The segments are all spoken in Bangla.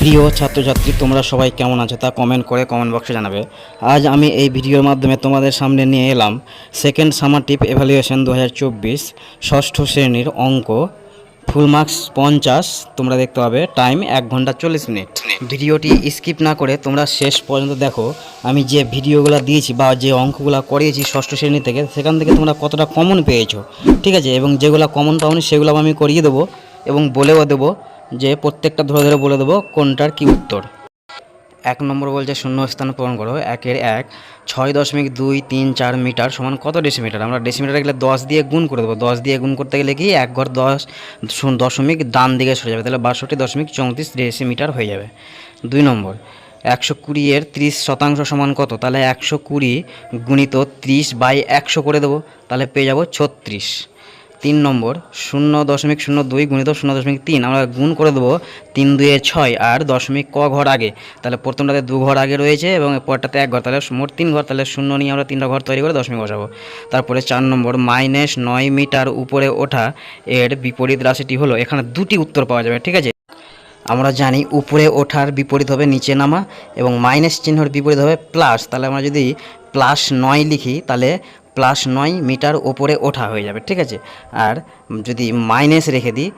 প্রিয় ছাত্রছাত্রী, তোমরা সবাই কেমন আছো তা কমেন্ট করে কমেন্ট বক্সে জানাবে। আজ আমি এই ভিডিওর মাধ্যমে তোমাদের সামনে নিয়ে এলাম সেকেন্ড সামারটিভ এভালুয়েশন 2024 ষষ্ঠ শ্রেণীর অঙ্ক, ফুল মার্কস 50। তোমরা দেখতে পাবে, টাইম 1 ঘন্টা 40 মিনিট। ভিডিওটি স্কিপ না করে তোমরা শেষ পর্যন্ত দেখো। আমি যে ভিডিওগুলো দিয়েছি বা যে অঙ্কগুলো করিয়েছি ষষ্ঠ শ্রেণী থেকে, সেখান থেকে তোমরা কতটা কমন পেয়েছো, ঠিক আছে? এবং যেগুলো কমন পাওনি সেগুলো আমি করিয়ে দেবো এবং বলেও দেবো যে প্রত্যেকটা ধরে ধরে বলে দেবো কোনটার কি উত্তর। 1 নম্বর বলছে শূন্যস্থান পূরণ করো। 1-এর 1 6.234 মিটার সমান কত ডেসিমিটার? আমরা ডেসিমিটার গেলে 10 দিয়ে গুণ করে দেবো। 10 দিয়ে গুণ করতে গেলে কি 1 ঘর 10 দশমিক ডান দিকে সরে যাবে, তাহলে 62.34 ডেসিমিটার হয়ে যাবে। 2 নম্বর 120-এর 30% সমান কত? তাহলে 120 গুণিত 30/100 করে দেবো, তাহলে পেয়ে যাবো 36। 3 নম্বর 0.02 গুণিত 0.3 আমরা গুণ করে দেবো। 3-2 6 আর দশমিক ক ঘর আগে, তাহলে প্রথমটাতে 2 ঘর আগে রয়েছে এবং পরটাতে 1 ঘর, তাহলে মোট 3 ঘর, তাহলে 0 নিয়ে আমরা 3টা ঘর তৈরি করে দশমিক বসাবো। তারপরে 4 নম্বর -9 মিটার উপরে ওঠা এর বিপরীত রাশিটি হলো। এখানে দুটি উত্তর পাওয়া যাবে, ঠিক আছে? আমরা জানি উপরে ওঠার বিপরীত হবে নিচে নামা এবং মাইনাস চিহ্নের বিপরীত হবে প্লাস। তাহলে আমরা যদি +9 লিখি তাহলে +9 মিটার ওপরে ওঠা হয়ে যাবে, ঠিক আছে? আর যদি মাইনাস রেখে দিই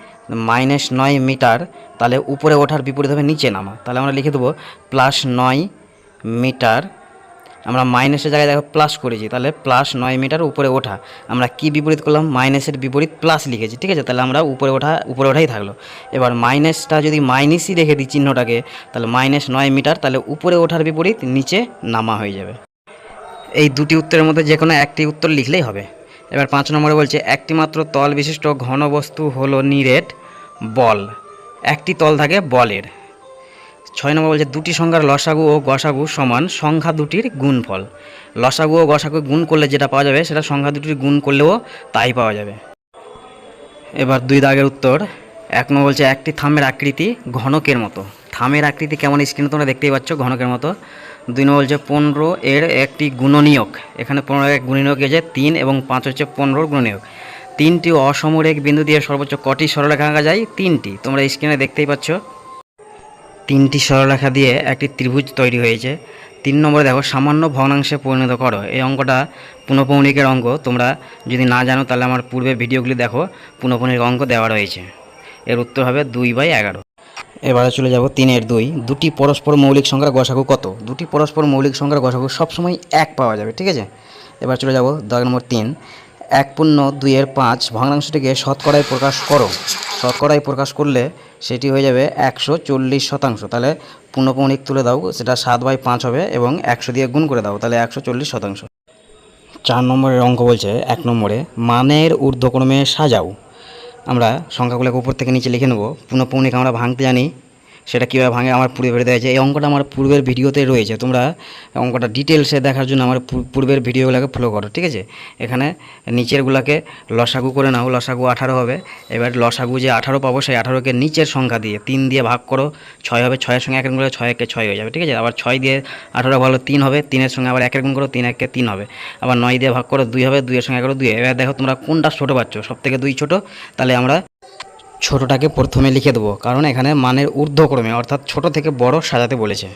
-9 মিটার, তাহলে উপরে ওঠার বিপরীত হবে নিচে নামা। তাহলে আমরা লিখে দেবো +9 মিটার। আমরা মাইনাসের জায়গায় দেখো প্লাস করেছি, তাহলে +9 মিটার উপরে ওঠা। আমরা কি বিপরীত করলাম? মাইনাসের বিপরীত প্লাস লিখেছি, ঠিক আছে? তাহলে আমরা উপরে ওঠাই থাকলো। এবার মাইনাসটা যদি মাইনাসই রেখে দিই চিহ্নটাকে, তাহলে -9 মিটার, তাহলে উপরে ওঠার বিপরীত নিচে নামা হয়ে যাবে। এই দুটি উত্তরের মধ্যে যে কোনো একটি উত্তর লিখলেই হবে। এবার 5 নম্বরে বলছে একটি মাত্র তল বিশিষ্ট ঘন বস্তু হলো নিরেট বল। একটি তল থাকে বলের। 6 নম্বর বলছে দুটি সংখ্যার লসাগু ও গসাগু সমান সংখ্যা দুটির গুণফল। লসাগু ও গসাগু গুণ করলে যেটা পাওয়া যাবে সেটা সংখ্যা দুটির গুণ করলেও তাই পাওয়া যাবে। এবার 2 দাগের উত্তর। 1 নম্বর বলছে একটি থামের আকৃতি ঘনকের মতো। থামের আকৃতি কেমন স্ক্রিনে তোমরা দেখতেই পাচ্ছ, ঘনকের মতো। 2 নম্বর বলছে 15-এর একটি গুণনীয়ক। এখানে 15-এর এক গুণনীয়ক আছে 3 এবং 5 হচ্ছে 15-র গুণনীয়ক। 3টি অসমরেখ বিন্দু দিয়ে সর্বোচ্চ কটি সরলরেখা আঁকা যায়? 3টি। তোমরা স্ক্রিনে দেখতেই পাচ্ছ 3টি সরলরেখা দিয়ে একটি ত্রিভুজ তৈরি হয়েছে। 3 নম্বরে দেখো সামান্য ভগ্নাংশে পরিণত করো। এই অঙ্কটা পুনঃপৌনিকের অঙ্ক। তোমরা যদি না জানো তাহলে আমার পূর্বের ভিডিওগুলি দেখো, পুনঃপৌনিক অঙ্ক দেওয়া রয়েছে। এর উত্তর হবে 2/11। এবারে চলে যাব 3-এর 2। দুটি পরস্পর মৌলিক সংখ্যার গসাগু কত? দুটি পরস্পর মৌলিক সংখ্যার গসাগু সবসময় 1 পাওয়া যাবে, ঠিক আছে? এবার চলে যাব দাগ নম্বর 3। 1.2-এর 5 ভগ্নাংশটিকে শতকরায় প্রকাশ করো। শতকরায় প্রকাশ করলে সেটি হয়ে যাবে 140%। তাহলে পুনঃপৌনিক তুলে দাও, সেটা 7/5 হবে এবং 100 দিয়ে গুণ করে দাও, তাহলে 140%। 4 নম্বরের অঙ্ক বলছে 1 নম্বরে মানের ঊর্ধ্বক্রমে সাজাও। আমরা সংখ্যাগুলোকে উপর থেকে নিচে লিখে নেব। পুনঃপৌনিক আমরা ভাঙতে জানি, সেটা কীভাবে ভাঙে আমার পূর্বে ভিডিওতে আছে। এই অঙ্কটা আমার পূর্বের ভিডিওতে রয়েছে, তোমরা অঙ্কটা ডিটেলসে দেখার জন্য আমার পূর্বের ভিডিওগুলোকে ফলো করো, ঠিক আছে? এখানে নিচেরগুলোকে লসাগু করে নাও, লসাগু 18 হবে। এবার লসাগু যে 18 পাবো সেই 18কে নিচের সংখ্যা দিয়ে 3 দিয়ে ভাগ করো, 6 হবে। 6-এর সঙ্গে 1 গুণ করলে 6-1-6 হয়ে যাবে, ঠিক আছে? আবার 6 দিয়ে 18 ভালো 3 হবে। 3-এর সঙ্গে আবার 1 গুণ করো, 3-1-কে 3 হবে। আবার 9 দিয়ে ভাগ করো 2 হবে। 2-এর সঙ্গে 11 2। এবার দেখো তোমরা কোনটা ছোটো পাচ্ছ, সব থেকে 2 ছোটো। তাহলে আমরা ছোটোটাকে প্রথমে লিখে দেবো, কারণ এখানে মানের ঊর্ধ্বক্রমে অর্থাৎ ছোট থেকে বড় সাজাতে বলেছে।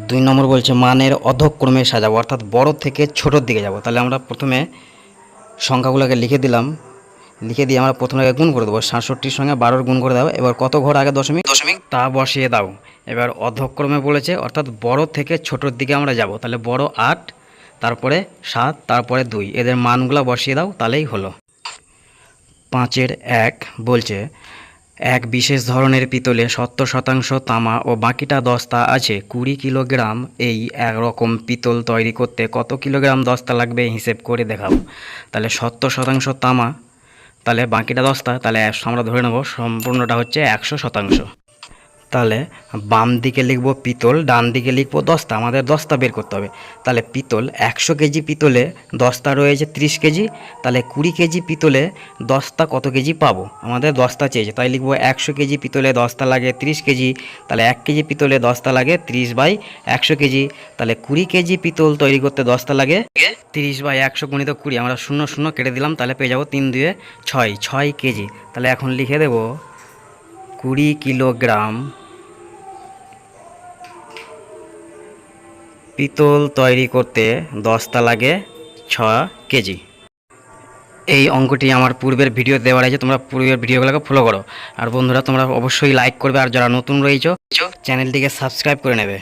2 নম্বর বলছে মানের অধক্রমে সাজাবো, অর্থাৎ বড় থেকে ছোটোর দিকে যাব। তাহলে আমরা প্রথমে সংখ্যাগুলোকে লিখে দিলাম, লিখে দিয়ে আমরা প্রথমে গুণ করে দেবো। 67-র সঙ্গে 12-র গুণ করে দাও। এবার কত ঘর আগে দশমিক তা বসিয়ে দাও। এবার অধক্রমে বলেছে, অর্থাৎ বড় থেকে ছোটোর দিকে আমরা যাব। তাহলে বড় 8, তারপরে 7, তারপরে 2, এদের মানগুলো বসিয়ে দাও, তাহলেই হলো। 5-এর 1 বলছে এক বিশেষ ধরনের পিতলে 70% তামা ও বাকিটা দস্তা আছে 20 কিলোগ্রাম। এই একরকম পিতল তৈরি করতে কত কিলোগ্রাম দস্তা লাগবে হিসেব করে দেখাও। তাহলে 70% তামা, তাহলে বাকিটা দস্তা, তাহলে আমরা ধরে নেব সম্পূর্ণটা হচ্ছে 100%। তাহলে বাম দিকে লিখব পিতল, ডান দিকে লিখব দস্তা। আমাদের দস্তা বের করতে হবে। তাহলে পিতল 100 কেজি পিতলে দস্তা রয়েছে 30 কেজি, তাহলে 20 কেজি পিতলে দস্তা কত কেজি পাবো? আমাদের দস্তা চেয়েছে, তাই লিখব 100 কেজি পিতলে দস্তা লাগে 30 কেজি। তাহলে 1 কেজি পিতলে দস্তা লাগে 30/100 কেজি। তাহলে 20 কেজি পিতল তৈরি করতে দস্তা লাগে 30/100 গুণিত 20। আমরা 0 0 কেটে দিলাম, তাহলে পেয়ে যাবো 3 2 6 কেজি। তাহলে এখন লিখে দেব 20 কিলোগ্রাম পিতল তৈরি করতে দস্তা লাগে 6 কেজি। এই অঙ্কটি আমার পূর্বের ভিডিও দেওয়া রয়েছে, তোমরা পূর্বের ভিডিওগুলোকে ফলো করো। আর বন্ধুরা তোমরা অবশ্যই লাইক করবে, আর যারা নতুন রয়েছো চ্যানেলটিকে সাবস্ক্রাইব করে নেবে।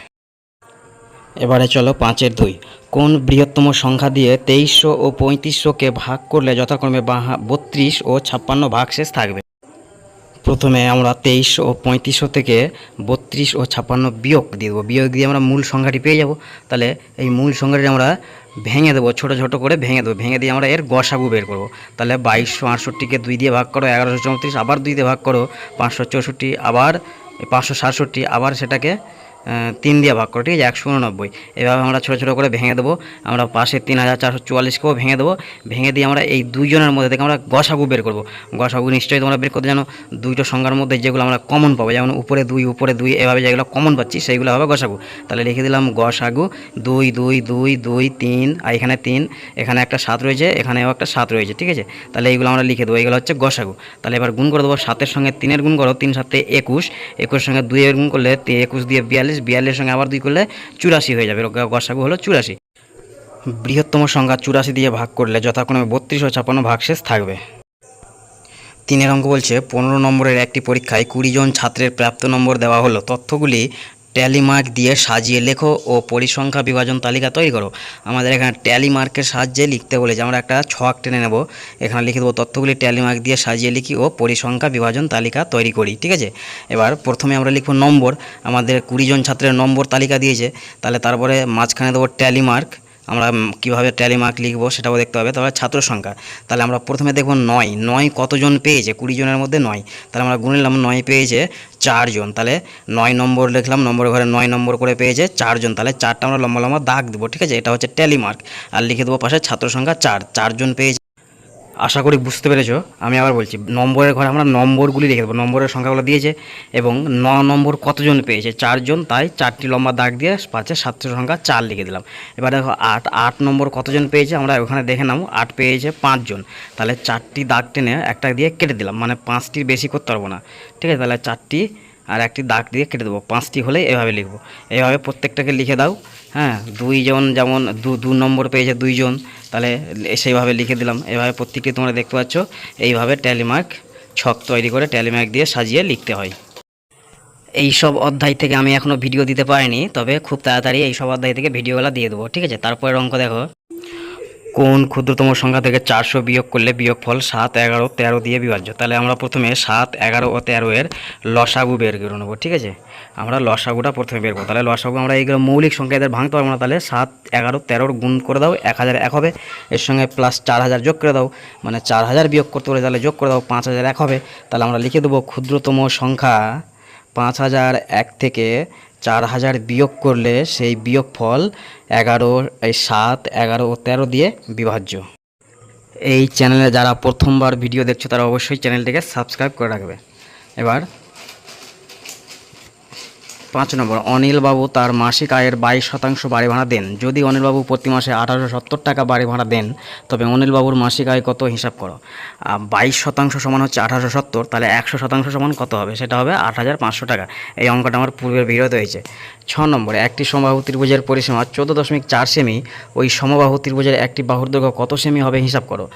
এবারে চলো 5-2। কোন বৃহত্তম সংখ্যা দিয়ে 2300 ও 3500কে ভাগ করলে যথাক্রমে 32 ও 56 ভাগশেষ থাকবে? প্রথমে আমরা 2300 ও 3500 থেকে 32 ও 56 বিয়োগ দিয়ে দেবো। বিয়োগ দিয়ে আমরা মূল সংখ্যাটি পেয়ে যাব। তাহলে এই মূল সংখ্যাটি আমরা ভেঙে দেবো, ছোটো ছোটো করে ভেঙে দেবো। ভেঙে দিয়ে আমরা এর গসাগু বের করব। তাহলে 2268কে 2 দিয়ে ভাগ করো, 1134 আবার 2 দিয়ে ভাগ করো, 564 আবার 567 আবার সেটাকে 3 দিয়ে ভাগ করো, ঠিক আছে, 189। এভাবে আমরা ছোটো ছোটো করে ভেঙে দেবো। আমরা পাশে 3444কেও ভেঙে দেবো। ভেঙে দিয়ে আমরা এই দুইজনের মধ্যে থেকে আমরা গসাগু বের করব। গসাগু নিশ্চয়ই তোমরা বের করতে জানো। দুইটো সংখ্যার মধ্যে যেগুলো আমরা কমন পাবো, যেমন উপরে 2 এভাবে যেগুলো কমন পাচ্ছি সেইগুলো হবে গসাগু। তাহলে লিখে দিলাম গসাগু 2 2 2 2 3, আর এখানে 3, এখানে একটা 7 রয়েছে, এখানেও একটা 7 রয়েছে, ঠিক আছে। তাহলে এইগুলো আমরা লিখে দেবো, এইগুলো হচ্ছে গসাগু। তাহলে এবার গুণ করে দেবো, 7-এর সঙ্গে 3-এর গুণ করো, 3 7 21, 21 সঙ্গে 2-এর গুণ করলে 21 দিয়ে 42, 42 সঙ্গে আবার 2 করলে 84 হয়ে যাবে। গসাগু হলো 84। বৃহত্তম সংখ্যা 84 দিয়ে ভাগ করলে যথাক্রমে 32 ও 56 ভাগশেষ থাকবে। 3-এর অঙ্ক বলছে 15 নম্বরের একটি পরীক্ষায় 20 জন ছাত্রের প্রাপ্ত নম্বর দেওয়া হলো। তথ্যগুলি ট্যালি মার্ক দিয়ে সাজিয়ে লেখো ও পরিসংখ্যা বিভাজন তালিকা তৈরি করো। আমাদের এখানে ট্যালি মার্কের সাহায্যে লিখতে বলেছে। আমরা একটা ছক টেনে নেব, এখানে লিখে দেবো তথ্যগুলি ট্যালি মার্ক দিয়ে সাজিয়ে লিখি ও পরিসংখ্যা বিভাজন তালিকা তৈরি করি, ঠিক আছে। এবার প্রথমে আমরা লিখব নম্বর। আমাদের 20 জন ছাত্রের নম্বর তালিকা দিয়েছে, তাহলে তারপরে মাঝখানে দেবো ট্যালি মার্ক। আমরা কীভাবে ট্যালি মার্ক লিখবো সেটাও দেখতে হবে। তারপরে ছাত্র সংখ্যা, তাহলে আমরা প্রথমে দেখব 9 কতজন পেয়েছে, 20 জনের মধ্যে 9, তাহলে আমরা গুনে নিলাম 9 পেয়েছে 4 জন। তাহলে 9 নম্বর লিখলাম, নম্বরের ঘরে 9 নম্বর করে পেয়েছে 4 জন, তাহলে 4টা আমরা লম্বা লম্বা দাগ দেবো, ঠিক আছে। এটা হচ্ছে ট্যালি মার্ক। আর লিখে দেবো পাশে ছাত্র সংখ্যা 4 জন পেয়েছে। আশা করি বুঝতে পেরেছো। আমি আবার বলছি, নম্বরের ঘরে আমরা নম্বরগুলি লিখে দেবো, নম্বরের সংখ্যাগুলো দিয়েছে এবং 9 নম্বর কতজন পেয়েছে 4 জন, তাই 4টি লম্বা দাগ দিয়ে পাশে ছাত্র সংখ্যা 4 লিখে দিলাম। এবার দেখো 8 নম্বর কতজন পেয়েছে, আমরা ওখানে দেখে নাও 8 পেয়েছে 5 জন, তাহলে 4টি দাগ টেনে একটা দিয়ে কেটে দিলাম, মানে 5টির বেশি করতে পারবো না, ঠিক আছে। তাহলে 4টি আর একটি দাগ দিয়ে কেটে দেবো, 5টি হলে এভাবে লিখবো। এইভাবে প্রত্যেকটাকে লিখে দাও। হ্যাঁ, 2 জন যেমন 2 নম্বর পেয়েছে 2 জন, তাহলে সেইভাবে লিখে দিলাম। এভাবে প্রত্যেকটি তোমরা দেখতে পাচ্ছ, এইভাবে ট্যালি মার্ক ছক তৈরি করে ট্যালি মার্ক দিয়ে সাজিয়ে লিখতে হয়। এই সব অধ্যায় থেকে আমি এখনও ভিডিও দিতে পারিনি, তবে খুব তাড়াতাড়ি এই সব অধ্যায় থেকে ভিডিওগুলো দিয়ে দেবো, ঠিক আছে। তারপরের অঙ্ক দেখো, কোন ক্ষুদ্রতম সংখ্যা থেকে 400 বিয়োগ করলে বিয়োগফল 7, 11, 13 দিয়ে বিভাজ্য? তাহলে আমরা প্রথমে 7, 11 ও 13 এর লসাগু বের করে নেবো, ঠিক আছে। আমরা লসাগুটা প্রথমে বের করবো। তাহলে লসাগু আমরা এইগুলো মৌলিক সংখ্যা এদের ভাঙতে পারবো না, তাহলে 7, 11, 13 গুণ করে দাও, 1001 হবে। এর সঙ্গে প্লাস 4000 যোগ করে দাও, মানে 4000 বিয়োগ করতে বলে, তাহলে যোগ করে দাও, 5001 হবে। তাহলে আমরা লিখে দেবো ক্ষুদ্রতম সংখ্যা 5001 থেকে 4000 বিয়োগ করলে সেই বিয়োগফল 7, 11 ও 13 দিয়ে বিভাজ্য। এই চ্যানেলে যারা প্রথমবার ভিডিও দেখছো তারা অবশ্যই চ্যানেলটিকে সাবস্ক্রাইব করে রাখবে। এবার 5 নম্বর, অনিলবাবু তার মাসিক আয়ের 22% বাড়ি ভাড়া দেন। যদি অনিলবাবু প্রতি মাসে 1870 টাকা বাড়ি ভাড়া দেন, তবে অনিলবাবুর মাসিক আয় কত হিসাব করো। 22% সমান হচ্ছে 1870, তাহলে 100% সমান কত হবে, সেটা হবে 8500 টাকা। এই অঙ্কটা আমার পূর্বের ভিডিওতে হয়েছে। 6 নম্বরে, একটি সমবাহু ত্রিভুজের পরিসীমা 14.4 সেমি, ওই সমবাহু ত্রিভুজের একটি বাহুর দৈর্ঘ্য কত সেমি হবে হিসাব করো।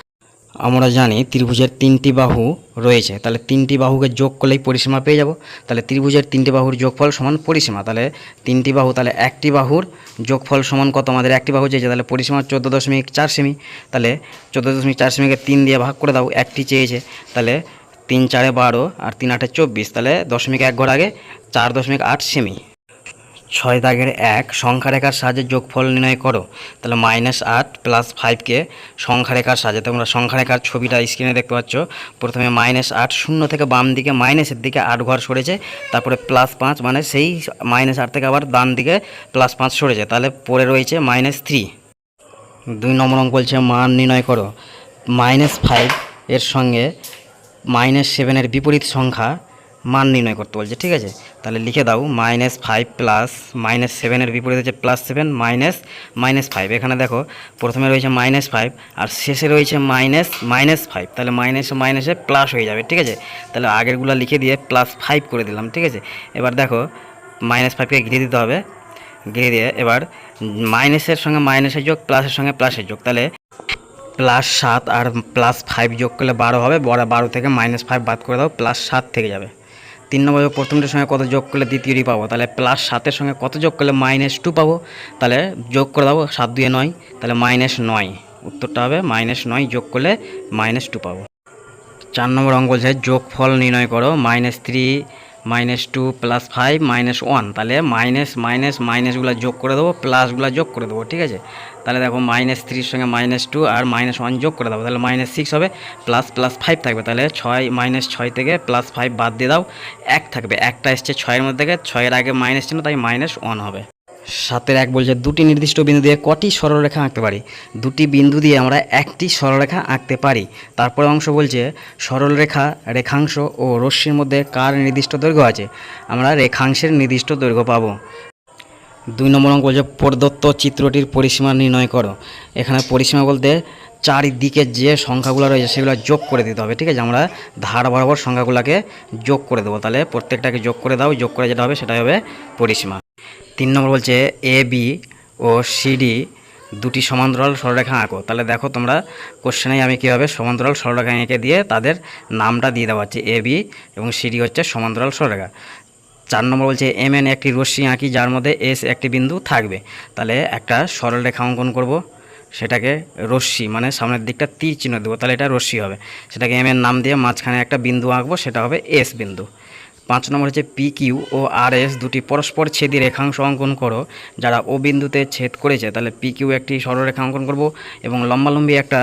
আমরা জানি ত্রিভুজের 3টি বাহু রয়েছে, তাহলে 3টি বাহুকে যোগ করলেই পরিসীমা পেয়ে যাব। তাহলে ত্রিভুজের 3টি বাহুর যোগফল সমান পরিসীমা, তাহলে 3টি বাহু, তাহলে একটি বাহুর যোগফল সমান কত, আমাদের একটি বাহু চেয়েছে, তাহলে পরিসীমা 14.4 সেমি। তাহলে 14.4 সেমিকে 3 দিয়ে ভাগ করে দাও, একটি চেয়েছে, তাহলে 3 4 12 আর 3 8 24, তাহলে 0.1 ঘর আগে 4.8 সেমি। 6 দাগের 1, সংখ্যা রেখার সাহায্যে যোগফল নির্ণয় করো। তাহলে -8 + 5কে সংখ্যা রেখার সাহায্যে, তোমরা সংখ্যা রেখার ছবিটা স্ক্রিনে দেখতে পাচ্ছ। প্রথমে -8, শূন্য থেকে বাম দিকে মাইনাসের দিকে 8 ঘর সরেছে, তারপরে +5, মানে সেই -8 থেকে আবার ডান দিকে +5 সরেছে, তাহলে পরে রয়েছে -3। 2 নম্বর অঙ্ক বলছে মান নির্ণয় করো। -5 এর সঙ্গে -7 এর বিপরীত সংখ্যা মান নির্ণয় করতে বলছে, ঠিক আছে। তাহলে লিখে দাও -5 প্লাস -7 এর বিপরীত হচ্ছে +7 -5। এখানে দেখো প্রথমে রয়েছে -5 আর শেষে রয়েছে -5, তাহলে মাইনাসে প্লাস হয়ে যাবে, ঠিক আছে। তাহলে আগেরগুলো লিখে দিয়ে +5 করে দিলাম, ঠিক আছে। এবার দেখো -5কে ঘিরে দিতে হবে, ঘিরে দিয়ে এবার মাইনাসের সঙ্গে মাইনাসের যোগ, প্লাসের সঙ্গে প্লাসের যোগ, তাহলে +7 আর +5 যোগ করলে 12 হবে। 12 থেকে -5 বাদ করে দাও, +7 থেকে যাবে। 3 নম্বর প্রথমটার সঙ্গে কত যোগ করলে দ্বিতীয়টি পাবো, তাহলে +7-এর সঙ্গে কত যোগ করলে -2 পাবো, তাহলে যোগ করে দাও, 7 2 9, তাহলে -9। উত্তরটা হবে -9 যোগ করলে -2 পাবো। 4 নম্বর অঙ্ক বলছে যোগফল নির্ণয় করো, -3 -2 +5 -1, তাহলে মাইনাসগুলো যোগ করে দেবো, প্লাসগুলো যোগ করে দেবো, ঠিক আছে। তাহলে দেখো -3-এর সঙ্গে -2 আর -1 যোগ করে দেবো, তাহলে -6 হবে, +5 থাকবে, তাহলে 6 থেকে +5 বাদ দিয়ে দাও, 1 থাকবে, একটা এসছে 6-এর মধ্যে থেকে, 6-এর আগে মাইনাস ছিল তাই -1 হবে। 7-এর 1 বলছে দুটি নির্দিষ্ট বিন্দু দিয়ে কটি সরলরেখা আঁকতে পারি। দুটি বিন্দু দিয়ে আমরা একটি সরলরেখা আঁকতে পারি। তারপরে অংশ বলছে সরলরেখা, রেখাংশ ও রশ্মির মধ্যে কার নির্দিষ্ট দৈর্ঘ্য আছে। আমরা রেখাংশের নির্দিষ্ট দৈর্ঘ্য পাবো। 2 নম্বর অঙ্ক বলছে প্রদত্ত চিত্রটির পরিসীমা নির্ণয় করো। এখানে পরিসীমা বলতে চারিদিকে যে সংখ্যাগুলো রয়েছে সেগুলো যোগ করে দিতে হবে, ঠিক আছে। আমরা ধার বরাবর সংখ্যাগুলোকে যোগ করে দেবো, তাহলে প্রত্যেকটাকে যোগ করে দাও, যোগ করে যেটা হবে সেটাই হবে পরিসীমা। 3 নম্বর বলছে AB ও CD দুটি সমান্তরাল সরলরেখা আঁকো। তাহলে দেখো তোমরা কোশ্চেনেই আমি কীভাবে সমান্তরাল সরলরেখা এঁকে দিয়ে তাদের নামটা দিয়ে দেওয়া হচ্ছে, AB এবং CD হচ্ছে সমান্তরাল সরলরেখা। 4 নম্বর বলছে MN একটি রশ্মি আঁকি যার মধ্যে S একটি বিন্দু থাকবে। তাহলে একটা সরলরেখা অঙ্কন করব, সেটাকে রশ্মি মানে সামনের দিকটা তীর চিহ্ন দেবো, তাহলে এটা রশ্মি হবে। সেটাকে MN নাম দিয়ে মাঝখানে একটা বিন্দু আঁকবো, সেটা হবে S বিন্দু। 5 নম্বর হচ্ছে PQ ও RS দুটি পরস্পর ছেদী রেখাংশ অঙ্কন করো যারা ও বিন্দুতে ছেদ করেছে। তাহলে PQ একটি সরলরেখা অঙ্কন করব এবং লম্বালম্বি একটা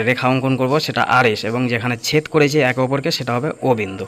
রেখা অঙ্কন করব, সেটা RS, এবং যেখানে ছেদ করেছে একে অপরকে সেটা হবে ও বিন্দু।